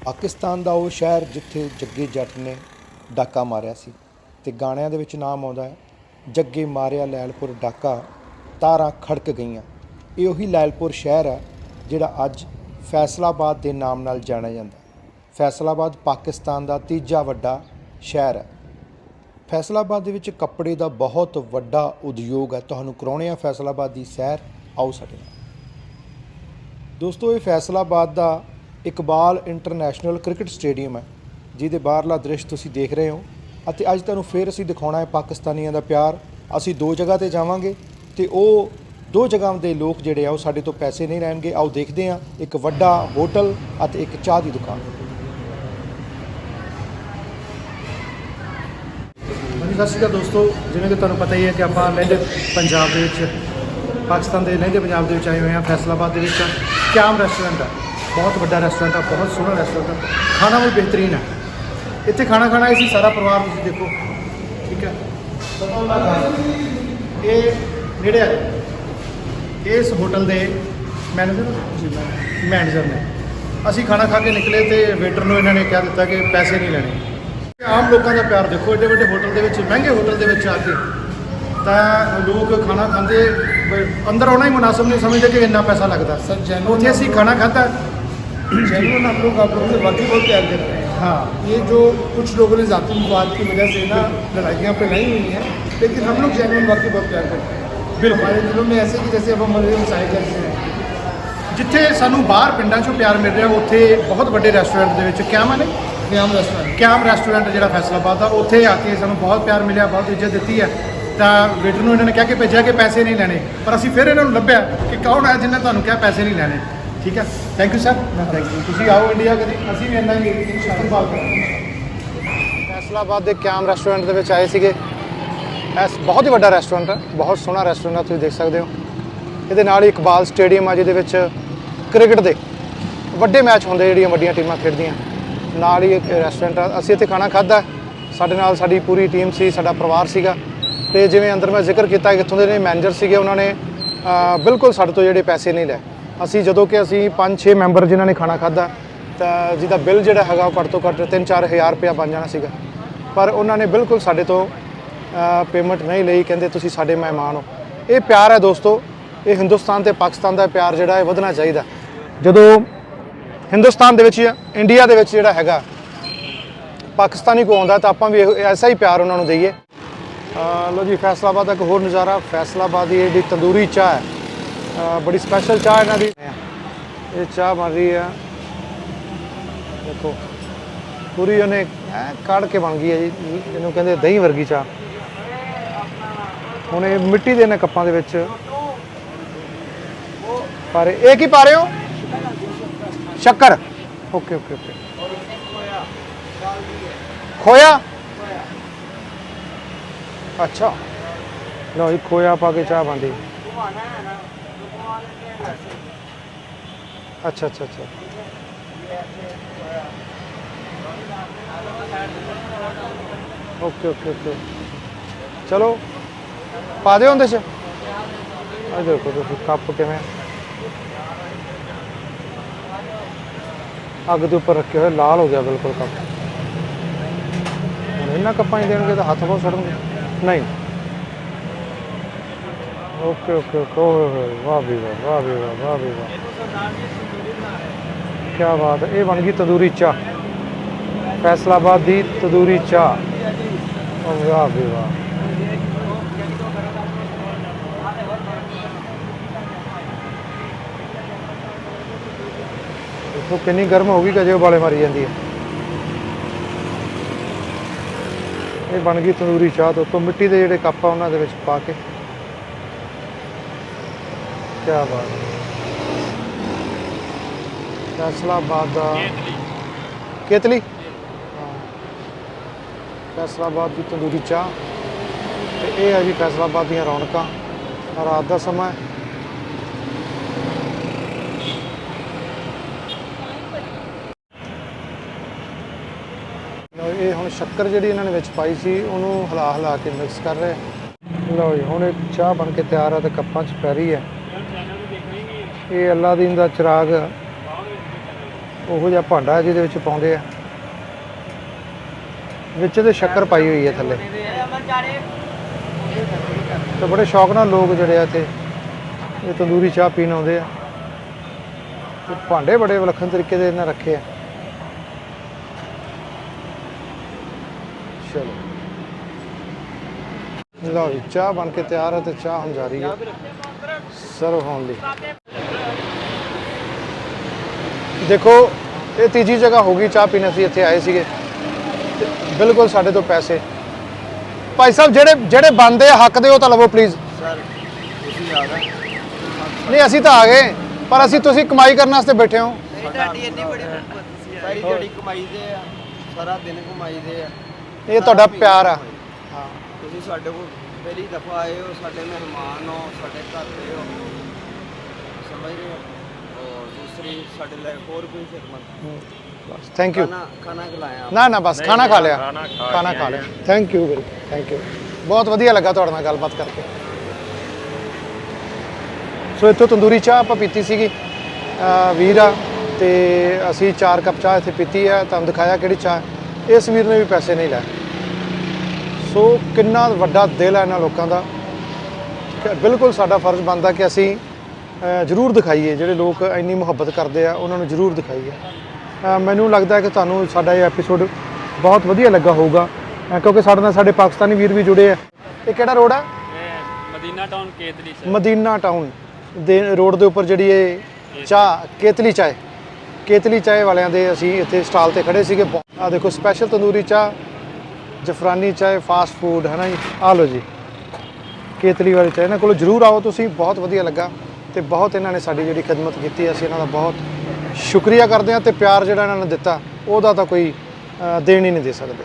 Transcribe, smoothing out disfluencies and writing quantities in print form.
ਪਾਕਿਸਤਾਨ ਦਾ ਉਹ ਸ਼ਹਿਰ ਜਿੱਥੇ ਜੱਗੇ ਜੱਟ ਨੇ ਡਾਕਾ ਮਾਰਿਆ ਸੀ ਅਤੇ ਗਾਣਿਆਂ ਦੇ ਵਿੱਚ ਨਾਮ ਆਉਂਦਾ ਹੈ, ਜੱਗੇ ਮਾਰਿਆ ਲੈਲਪੁਰ ਡਾਕਾ, ਤਾਰਾਂ ਖੜਕ ਗਈਆਂ। ਇਹ ਉਹੀ ਲੈਲਪੁਰ ਸ਼ਹਿਰ ਹੈ ਜਿਹੜਾ ਅੱਜ ਫੈਸਲਾਬਾਦ ਦੇ ਨਾਮ ਨਾਲ ਜਾਣਿਆ ਜਾਂਦਾ। ਫੈਸਲਾਬਾਦ ਪਾਕਿਸਤਾਨ ਦਾ ਤੀਜਾ ਵੱਡਾ ਸ਼ਹਿਰ ਹੈ। ਫੈਸਲਾਬਾਦ ਦੇ ਵਿੱਚ ਕੱਪੜੇ ਦਾ ਬਹੁਤ ਵੱਡਾ ਉਦਯੋਗ ਹੈ। ਤੁਹਾਨੂੰ ਕਰਾਉਣੇ ਆ ਫੈਸਲਾਬਾਦ ਦੀ ਸੈਰ, ਆਓ ਸਾਡੇ ਨਾਲ। ਦੋਸਤੋ, ਇਹ ਫੈਸਲਾਬਾਦ ਦਾ ਇਕਬਾਲ ਇੰਟਰਨੈਸ਼ਨਲ ਕ੍ਰਿਕਟ ਸਟੇਡੀਅਮ ਹੈ, ਜਿਹਦੇ ਬਾਹਰਲਾ ਦ੍ਰਿਸ਼ ਤੁਸੀਂ ਦੇਖ ਰਹੇ ਹੋ। ਅਤੇ ਅੱਜ ਤੁਹਾਨੂੰ ਫਿਰ ਅਸੀਂ ਦਿਖਾਉਣਾ ਹੈ ਪਾਕਿਸਤਾਨੀਆਂ ਦਾ ਪਿਆਰ। ਅਸੀਂ ਦੋ ਜਗ੍ਹਾ 'ਤੇ ਜਾਵਾਂਗੇ ਅਤੇ ਉਹ ਦੋ ਜਗ੍ਹਾ ਦੇ ਲੋਕ ਜਿਹੜੇ ਆ ਉਹ ਸਾਡੇ ਤੋਂ ਪੈਸੇ ਨਹੀਂ ਲੈਣਗੇ। ਆਓ ਦੇਖਦੇ ਹਾਂ, ਇੱਕ ਵੱਡਾ ਹੋਟਲ ਅਤੇ ਇੱਕ ਚਾਹ ਦੀ ਦੁਕਾਨ। ਹਾਂਜੀ, ਸਤਿ ਸ਼੍ਰੀ ਅਕਾਲ ਦੋਸਤੋ। ਜਿਵੇਂ ਕਿ ਤੁਹਾਨੂੰ ਪਤਾ ਹੀ ਹੈ ਕਿ ਆਪਾਂ ਲਹਿੰਦੇ ਪੰਜਾਬ ਦੇ ਵਿੱਚ, ਪਾਕਿਸਤਾਨ ਦੇ ਲਹਿੰਦੇ ਪੰਜਾਬ ਦੇ ਵਿੱਚ ਆਏ ਹੋਏ ਹਾਂ। ਫੈਸਲਾਬਾਦ ਦੇ ਵਿੱਚ ਕਿਆਮ ਰੈਸਟੋਰੈਂਟ ਹੈ, ਬਹੁਤ ਵੱਡਾ ਰੈਸਟੋਰੈਂਟ ਹੈ, ਬਹੁਤ ਸੋਹਣਾ ਰੈਸਟੋਰੈਂਟ ਹੈ, ਖਾਣਾ ਵੀ ਬਿਹਤਰੀਨ ਹੈ। ਇੱਥੇ ਖਾਣਾ ਖਾਣਾ ਸੀ ਸਾਰਾ ਪਰਿਵਾਰ, ਤੁਸੀਂ ਦੇਖੋ, ਠੀਕ ਹੈ। ਇਹ ਨੇੜੇ ਆ ਇਸ ਹੋਟਲ ਦੇ ਮੈਨੇਜਰ ਨੇ। ਅਸੀਂ ਖਾਣਾ ਖਾ ਕੇ ਨਿਕਲੇ ਤੇ ਵੇਟਰ ਨੂੰ ਇਹਨਾਂ ਨੇ ਕਹਿ ਦਿੱਤਾ ਕਿ ਪੈਸੇ ਨਹੀਂ ਲੈਣੇ। ਆਮ ਲੋਕਾਂ ਦਾ ਪਿਆਰ ਦੇਖੋ, ਐਡੇ ਵੱਡੇ ਹੋਟਲ ਦੇ ਵਿੱਚ, ਮਹਿੰਗੇ ਹੋਟਲ ਦੇ ਵਿੱਚ ਆ ਕੇ ਤਾਂ ਲੋਕ ਖਾਣਾ ਖਾਂਦੇ, ਅੰਦਰ ਆਉਣਾ ਹੀ ਮੁਨਾਸਿਬ नहीं समझते कि इतना पैसा लगता सर। उत्थे असीं खाना खाता जेन्युइन हम लोग आप लोगों से वाकई बहुत प्यार करते हैं। हाँ, ये जो कुछ लोगों ने ज़ाती विवाद की वजह से ना लड़ाइयाँ फैलाई हुई हैं, लेकिन हम लोग जेन्युइन वाकई बहुत प्यार करते हैं। बिल्कुल हमारे दिलों में ऐसे कि जैसे अब हम मरे साहिब जैसे हैं। ਜਿੱਥੇ ਸਾਨੂੰ ਬਾਹਰ ਪਿੰਡਾਂ 'ਚੋਂ ਪਿਆਰ ਮਿਲ ਰਿਹਾ, ਉੱਥੇ ਬਹੁਤ ਵੱਡੇ ਰੈਸਟੋਰੈਂਟ ਦੇ ਵਿੱਚ ਕਿਆਮ ਨੇ, ਕਿਆਮ ਰੈਸਟੋਰੈਂਟ ਜਿਹੜਾ ਫੈਸਲਾਬਾਦ ਆ, ਉੱਥੇ ਆ ਕੇ ਸਾਨੂੰ ਬਹੁਤ ਪਿਆਰ ਮਿਲਿਆ, ਬਹੁਤ ਇੱਜ਼ਤ ਦਿੱਤੀ ਹੈ। ਤਾਂ ਵੇਟਰ ਨੂੰ ਇਹਨਾਂ ਨੇ ਕਹਿ ਕੇ ਭੇਜਿਆ ਕਿ ਪੈਸੇ ਨਹੀਂ ਲੈਣੇ, ਪਰ ਅਸੀਂ ਫਿਰ ਇਹਨਾਂ ਨੂੰ ਲੱਭਿਆ ਕਿ ਕੌਣ ਹੈ ਜਿਹਨੇ ਤੁਹਾਨੂੰ ਕਿਹਾ ਪੈਸੇ ਨਹੀਂ ਲੈਣੇ। ਠੀਕ ਹੈ, thank you sir. Thank you. ਤੁਸੀਂ ਆਓ ਇੰਡੀਆ ਕਦੇ, ਅਸੀਂ ਵੀ ਇੰਨਾ ਹੀ ਇਸਤੇਮਾਲ ਕਰਾਂਗੇ। ਫੈਸਲਾਬਾਦ ਦੇ ਕਿਆਮ ਰੈਸਟੋਰੈਂਟ ਦੇ ਵਿੱਚ ਆਏ ਸੀਗੇ। ਐਸ ਬਹੁਤ ਹੀ ਵੱਡਾ ਰੈਸਟੋਰੈਂਟ ਹੈ, ਬਹੁਤ ਸੋਹਣਾ ਰੈਸਟੋਰੈਂਟ ਹੈ, ਤੁਸੀਂ ਦੇਖ ਸਕਦੇ ਹੋ। ਇਹਦੇ ਨਾਲ ਹੀ ਇਕਬਾਲ ਸਟੇਡੀਅਮ ਆ, ਜਿਹਦੇ ਵਿੱਚ ਕ੍ਰਿਕਟ ਦੇ ਵੱਡੇ ਮੈਚ ਹੁੰਦੇ, ਜਿਹੜੀਆਂ ਵੱਡੀਆਂ ਟੀਮਾਂ ਖੇਡਦੀਆਂ। ਨਾਲ ਹੀ ਇੱਕ ਰੈਸਟੋਰੈਂਟ ਆ। ਅਸੀਂ ਇੱਥੇ ਖਾਣਾ ਖਾਧਾ, ਸਾਡੇ ਨਾਲ ਸਾਡੀ ਪੂਰੀ ਟੀਮ ਸੀ, ਸਾਡਾ ਪਰਿਵਾਰ ਸੀਗਾ। ਅਤੇ ਜਿਵੇਂ ਅੰਦਰ ਮੈਂ ਜ਼ਿਕਰ ਕੀਤਾ ਕਿ ਇੱਥੋਂ ਦੇ ਜਿਹੜੇ ਮੈਨੇਜਰ ਸੀਗੇ, ਉਹਨਾਂ ਨੇ ਬਿਲਕੁਲ ਸਾਡੇ ਤੋਂ ਜਿਹੜੇ ਪੈਸੇ ਨਹੀਂ ਲਏ। ਅਸੀਂ ਜਦੋਂ ਕਿ ਅਸੀਂ 5-6 ਮੈਂਬਰ ਜਿਨ੍ਹਾਂ ਨੇ ਖਾਣਾ ਖਾਧਾ, ਤਾਂ ਜਿਹਦਾ ਬਿੱਲ ਜਿਹੜਾ ਹੈਗਾ ਉਹ ਘੱਟ ਤੋਂ ਘੱਟ 3-4 ਹਜ਼ਾਰ ਰੁਪਇਆ ਬਣ ਜਾਣਾ ਸੀਗਾ, ਪਰ ਉਹਨਾਂ ਨੇ ਬਿਲਕੁਲ ਸਾਡੇ ਤੋਂ ਪੇਮੈਂਟ ਨਹੀਂ ਲਈ। ਕਹਿੰਦੇ ਤੁਸੀਂ ਸਾਡੇ ਮਹਿਮਾਨ ਹੋ। ਇਹ ਪਿਆਰ ਹੈ ਦੋਸਤੋ, ਇਹ ਹਿੰਦੁਸਤਾਨ ਅਤੇ ਪਾਕਿਸਤਾਨ ਦਾ ਪਿਆਰ ਜਿਹੜਾ ਇਹ ਵਧਣਾ ਚਾਹੀਦਾ। ਜਦੋਂ ਹਿੰਦੁਸਤਾਨ ਦੇ ਵਿੱਚ, ਇੰਡੀਆ ਦੇ ਵਿੱਚ ਜਿਹੜਾ ਹੈਗਾ ਪਾਕਿਸਤਾਨੀ ਕੋ ਆਉਂਦਾ, ਤਾਂ ਆਪਾਂ ਵੀ ਐਸਾ ਹੀ ਪਿਆਰ ਉਹਨਾਂ ਨੂੰ ਦਈਏ। ਲੋ ਜੀ, ਫੈਸਲਾਬਾਦ ਦਾ ਇੱਕ ਹੋਰ ਨਜ਼ਾਰਾ। ਫੈਸਲਾਬਾਦ ਦੀ ਜਿਹੜੀ ਤੰਦੂਰੀ ਚਾਹ ਹੈ, ਬੜੀ ਸਪੈਸ਼ਲ ਚਾਹ ਇਹਨਾਂ ਦੀ। ਇਹ ਚਾਹ ਬਣ ਰਹੀ ਹੈ, ਦੇਖੋ, ਪੂਰੀ ਉਹਨੇ ਕੱਢ ਕੇ ਬਣ ਗਈ ਹੈ ਜੀ। ਇਹਨੂੰ ਕਹਿੰਦੇ ਦਹੀਂ ਵਰਗੀ ਚਾਹ। ਹੁਣ ਇਹ ਮਿੱਟੀ ਦੇ ਨੇ ਕੱਪਾਂ ਦੇ ਵਿੱਚ ਪਾ ਰਹੇ। ਇਹ ਕੀ ਪਾ ਰਹੇ ਹੋ? ਸ਼ੱਕਰ। Okay okay okay. ਖੋਇਆ। अच्छा, लो जी, खोया पा के चाह बनती। अच्छा अच्छा अच्छा, ओके ओके ओके। चलो पा दो उहदे च। देखो तुसीं कप किवें अग के उपर रखे हुए, लाल हो गया बिल्कुल कप। हुण इन्हां कप्पां च देणगे तां हत्थ बहुत सड़नगे। नहीं, ओके ओके ओके। वाह भी वाह, वाह भी वाह, वाह भी वाह, क्या बात है। ये बन गई तंदूरी चाह, फैसलाबाद की तंदूरी चाह। वाह भी वाह। देखो कितनी गर्म होगी, कजे उबाले मारी जाती है। ये बन गई तंदूरी चाह। तो उत्तों मिट्टी के जोड़े कप आ उन्होंने पा के, क्या बात है। फैसलाबाद का केतली, फैसलाबाद की तंदूरी चाह। तो ये है जी फैसलाबाद दी रौनक। रात का समा है। ये हुण शक्कर जी इन्होंने विच पाई सी, उन्होंने हिला हिला के मिक्स कर रहे। लो जी, हुण चाह बन के तैयार है, तो कप्पां च पै रही है। ये अलादीन का चिराग ਉਹੋ ਜਿਹਾ ਭਾਂਡਾ ਜਿਹਦੇ ਵਿੱਚ ਪਾਉਂਦੇ ਆ, ਵਿੱਚ ਤੇ ਸ਼ੱਕਰ ਪਾਈ ਹੋਈ ਹੈ ਥੱਲੇ। ਤੇ ਬੜੇ ਸ਼ੌਕ ਨਾਲ ਲੋਕ ਜਿਹੜੇ ਆ ਇੱਥੇ ਇਹ ਤੰਦੂਰੀ ਚਾਹ ਪੀਣ ਆਉਂਦੇ ਆ। ਤੇ ਭਾਂਡੇ ਬੜੇ ਵਿਲੱਖਣ ਤਰੀਕੇ ਦੇ ਇਹਨਾਂ ਰੱਖੇ ਆ। ਚਲੋ ਲਓ ਜੀ, ਚਾਹ ਬਣ ਕੇ ਤਿਆਰ ਹੈ ਤੇ ਚਾਹ ਹੁਣ ਜਾ ਰਹੀ ਹੈ ਸਰਵ ਹੋਣ ਲਈ। ਦੇਖੋ ਇਹ ਤੀਜੀ ਜਗ੍ਹਾ ਹੋ ਗਈ ਚਾਹ ਪੀਣ ਅਸੀਂ ਇੱਥੇ ਆਏ ਸੀਗੇ ਤੇ ਬਿਲਕੁਲ ਸਾਡੇ ਤੋਂ ਪੈਸੇ। ਭਾਈ ਸਾਹਿਬ ਜਿਹੜੇ ਬਣਦੇ ਆ ਹੱਕ ਦੇ ਉਹ ਤਾਂ ਲਵੋ ਪਲੀਜ਼। ਸਰ ਤੁਸੀਂ ਆ ਗਏ ਨਹੀਂ ਅਸੀਂ ਤਾਂ ਆ ਗਏ, ਪਰ ਅਸੀਂ ਤੁਸੀਂ ਕਮਾਈ ਕਰਨ ਵਾਸਤੇ ਬੈਠੇ ਹੋ। ਤੁਹਾਡੀ ਇੰਨੀ ਬੜੀ ਸਾਰੀ ਦਿਹਾੜੀ ਕਮਾਈ ਦੇ ਆ, ਸਾਰਾ ਦਿਨ ਕਮਾਈ ਦੇ ਆ। ਇਹ ਤੁਹਾਡਾ ਪਿਆਰ ਆ। ਹਾਂ, ਤੁਸੀਂ ਸਾਡੇ ਕੋਲ ਪਹਿਲੀ ਦਫਾ ਆਏ ਹੋ, ਸਾਡੇ ਮਹਿਮਾਨ ਹੋ, ਸਾਡੇ ਘਰ ਦੇ ਹੋ, ਸਮਝ ਰਹੇ ਹੋ। ਔਰ ਦੂਸਰੀ ਸਾਡੇ ਲਈ ਹੋਰ ਕੋਈ ਖਿਦਮਤ। ਬਸ ਥੈਂਕ ਯੂ। ਖਾਣਾ ਖਿਲਾਇਆ ਨਾ ਬਸ ਖਾਣਾ ਖਾ ਲਿਆ, ਖਾਣਾ ਖਾ ਲਿਆ। ਥੈਂਕ ਯੂ ਵੀਰੇ, ਥੈਂਕ ਯੂ। ਬਹੁਤ ਵਧੀਆ ਲੱਗਾ ਤੁਹਾਡੇ ਨਾਲ ਗੱਲਬਾਤ ਕਰਕੇ। ਸੋ ਇੱਥੋਂ ਤੰਦੂਰੀ ਚਾਹ ਆਪਾਂ ਪੀਤੀ ਸੀਗੀ ਵੀਰ ਆ, ਤੇ ਅਸੀਂ 4 ਕੱਪ ਚਾਹ ਇੱਥੇ ਪੀਤੀ ਆ। ਤੁਹਾਨੂੰ ਦਿਖਾਇਆ ਕਿਹੜੀ ਚਾਹ। ਇਸ ਵੀਰ ਨੇ ਵੀ ਪੈਸੇ ਨਹੀਂ ਲਏ। ਸੋ ਕਿੰਨਾ ਵੱਡਾ ਦਿਲ ਹੈ ਇਹਨਾਂ ਲੋਕਾਂ ਦਾ। ਬਿਲਕੁਲ ਸਾਡਾ ਫਰਜ਼ ਬਣਦਾ ਕਿ ਅਸੀਂ ਜ਼ਰੂਰ ਦਿਖਾਈਏ, ਜਿਹੜੇ ਲੋਕ ਇੰਨੀ ਮੁਹੱਬਤ ਕਰਦੇ ਆ ਉਹਨਾਂ ਨੂੰ ਜ਼ਰੂਰ ਦਿਖਾਈਏ। ਮੈਨੂੰ ਲੱਗਦਾ ਕਿ ਤੁਹਾਨੂੰ ਸਾਡਾ ਇਹ ਐਪੀਸੋਡ ਬਹੁਤ ਵਧੀਆ ਲੱਗਾ ਹੋਊਗਾ, ਕਿਉਂਕਿ ਸਾਡੇ ਨਾਲ ਸਾਡੇ ਪਾਕਿਸਤਾਨੀ ਵੀਰ ਵੀ ਜੁੜੇ ਆ। ਇਹ ਕਿਹੜਾ ਰੋਡ ਹੈ? ਮਦੀਨਾ ਟਾਊਨ ਕੇਤਲੀ ਮਦੀਨਾ ਟਾਊਨ ਦੇ ਰੋਡ ਦੇ ਉੱਪਰ ਜਿਹੜੀ ਇਹ ਚਾਹ ਕੇਤਲੀ ਚਾਹ ਵਾਲਿਆਂ ਦੇ ਅਸੀਂ ਇੱਥੇ ਸਟਾਲ ਤੇ ਖੜੇ ਸੀਗੇ। ਆ ਦੇਖੋ ਸਪੈਸ਼ਲ ਤੰਦੂਰੀ ਚਾਹ, ਜਫਰਾਨੀ ਚਾਹ, ਫਾਸਟ ਫੂਡ ਹੈ ਨਾ ਜੀ। ਆ ਲਓ ਜੀ ਕੇਤਲੀ ਵਾਲੀ ਚਾਹ, ਇਹਨਾਂ ਕੋਲ ਜ਼ਰੂਰ ਆਓ ਤੁਸੀਂ। ਬਹੁਤ ਵਧੀਆ ਲੱਗਾ ਤੇ ਬਹੁਤ ਇਹਨਾਂ ਨੇ ਸਾਡੀ ਜਿਹੜੀ ਖਿਦਮਤ ਕੀਤੀ, ਅਸੀਂ ਇਹਨਾਂ ਦਾ ਬਹੁਤ ਸ਼ੁਕਰੀਆ ਕਰਦੇ ਹਾਂ। ਤੇ ਪਿਆਰ ਜਿਹੜਾ ਇਹਨਾਂ ਨੇ ਦਿੱਤਾ ਉਹਦਾ ਤਾਂ ਕੋਈ ਦੇਣ ਹੀ ਨਹੀਂ ਦੇ ਸਕਦੇ।